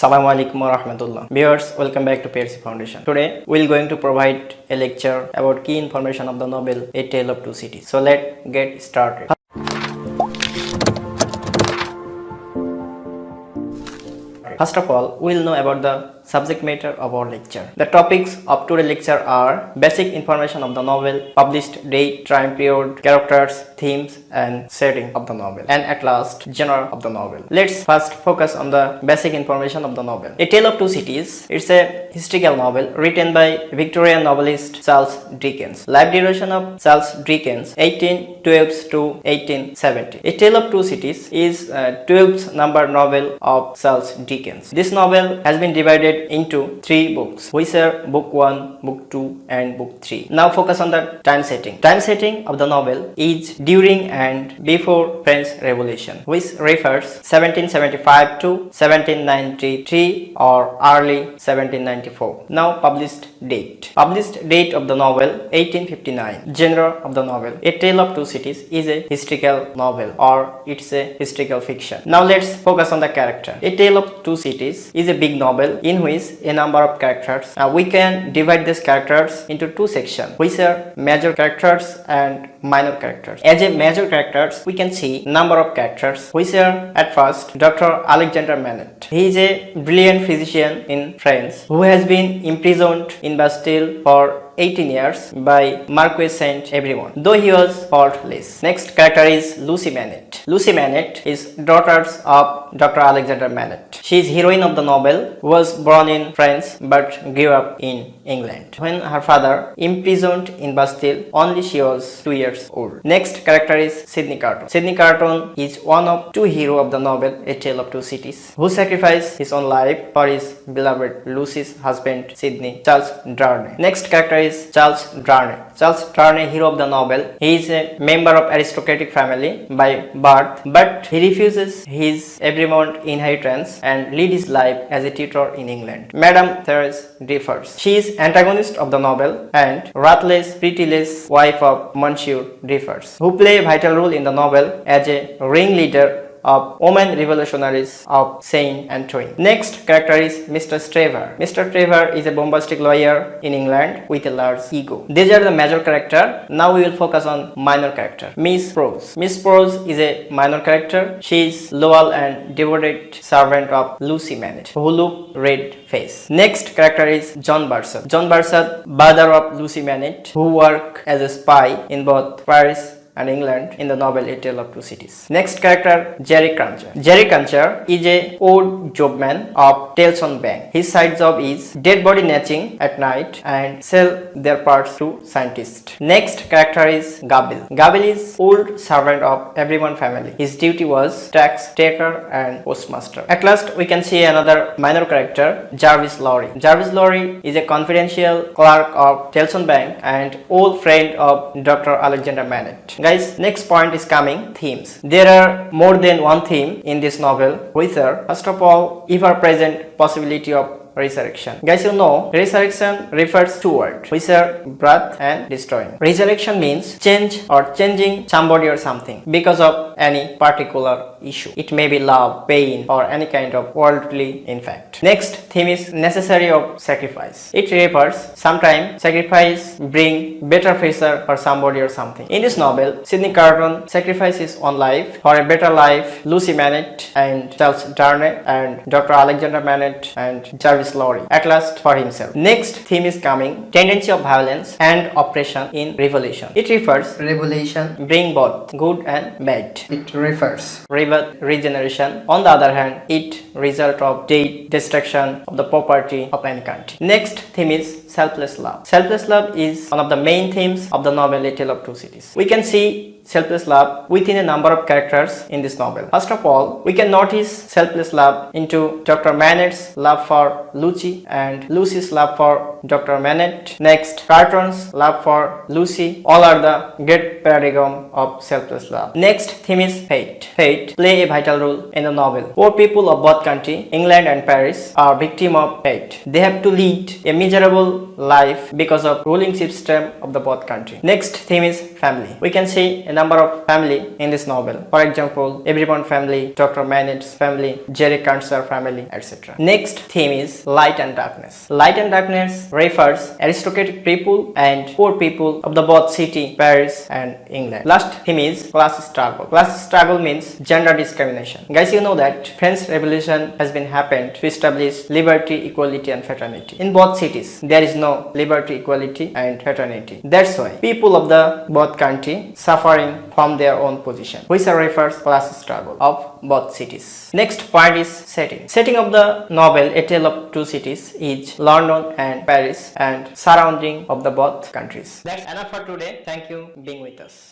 Assalamu alaikum wa rahmatullah. Viewers, welcome back to PRC Foundation. Today, we're going to provide a lecture about key information of the novel A Tale of Two Cities. So let's get started. First of all, we'll know about the subject matter of our lecture. The topics of today's lecture are basic information of the novel, published date, time period, characters, themes and setting of the novel, and at last, genre of the novel. Let's first focus on the basic information of the novel. A Tale of Two Cities, it's a historical novel written by Victorian novelist Charles Dickens. Life duration of Charles Dickens, 1812 to 1870. A Tale of Two Cities is a 12th number novel of Charles Dickens. This novel has been divided into 3 books, which are book 1, book 2 and book 3. Now focus on the time setting. Time setting of the novel is during and before French Revolution, which refers 1775 to 1793 or early 1794. Now published date. Published date of the novel 1859. Genre of the novel A Tale of Two Cities is a historical novel or it's a historical fiction. Now let's focus on the character. A Tale of Two Cities is a big novel in which a number of characters. We can divide these characters into 2 sections, which are major characters and minor characters. As a major characters, we can see number of characters, which are at first Dr. Alexander Manet. He is a brilliant physician in France who has been imprisoned in Bastille for 18 years by Marquis Saint-Evremond, though he was faultless. Next character is Lucy Manet. Lucy Manet is daughter of Dr. Alexander Manet. She is heroine of the novel, was born in France but grew up in England. When her father imprisoned in Bastille, only she was 2 years old. Next character is Sidney Carton. Sidney Carton is one of 2 heroes of the novel A Tale of Two Cities, who sacrificed his own life for his beloved Lucy's husband Sidney, Charles Darnay. Next character is Charles Darnay. Charles Darnay, hero of the novel. He is a member of aristocratic family by birth, but he refuses his Evremond inheritance and lead his life as a tutor in England. Madame Therese differs. She is antagonist of the novel and ruthless, pitiless wife of Monsieur Differs, who play a vital role in the novel as a ringleader of women revolutionaries of Saint Antoine. Next character is Mr. Trevor. Mr. Trevor is a bombastic lawyer in England with a large ego. These are the major character. Now we will focus on minor character. Miss Prose. Miss Prose is a minor character. She is loyal and devoted servant of Lucy Manet, who look red face. Next character is John Bursard. John Bursard, brother of Lucy Manet, who work as a spy in both Paris and England in the novel A Tale of Two Cities. Next character, Jerry Cruncher. Jerry Cruncher is a old jobman of Tellson Bank. His side job is dead body snatching at night and sell their parts to scientists. Next character is Gabil. Gabil is old servant of Evremond family. His duty was tax taker and postmaster. At last, we can see another minor character, Jarvis Lorry. Jarvis Lorry is a confidential clerk of Tellson Bank and old friend of Dr. Alexander Manet. Guys, next point is coming, themes. There are more than one theme in this novel, which are, first of all, ever-present possibility of resurrection. Guys, you know, resurrection refers to words, which are birth and destroying. Resurrection means change or changing somebody or something because of any particular issue. It may be love, pain, or any kind of worldly impact. Next theme is necessary of sacrifice. It refers sometimes sacrifice bring better future for somebody or something. In this novel, Sidney Carton sacrifices his own life for a better life. Lucy Manet and Charles Darnay and Dr. Alexander Manet and Jarvis Lorry at last for himself. Next theme is coming, tendency of violence and oppression in revolution. It refers revolution bring both good and bad. It refers regeneration. On the other hand, it result of death, destruction of the property of any country. Next theme is selfless love. Selfless love is one of the main themes of the novel A Tale of Two Cities. We can see selfless love within a number of characters in this novel. First of all, we can notice selfless love into Dr. Manet's love for Lucy and Lucy's love for Dr. Manet. Next, Carton's love for Lucy. All are the great paradigm of selfless love. Next theme is fate. Fate play a vital role in the novel. Poor people of both country, England and Paris, are victim of fate. They have to lead a miserable life because of ruling system of the both country. Next theme is family. We can see a number of family in this novel. For example, Everyone family, Dr. Manet's family, Jerry Cancer family, etc. Next theme is light and darkness. Light and darkness refers aristocratic people and poor people of the both city, Paris and England. Last theme is class struggle. Class struggle means gender discrimination. Guys, you know that French Revolution has been happened to establish liberty, equality and fraternity. In both cities, there is no liberty, equality and fraternity. That's why people of the both country suffering from their own position, which refers class struggle of both cities. Next point is setting. Setting of the novel A Tale of Two Cities is London and Paris and surrounding of the both countries. That's enough for today. Thank you being with us.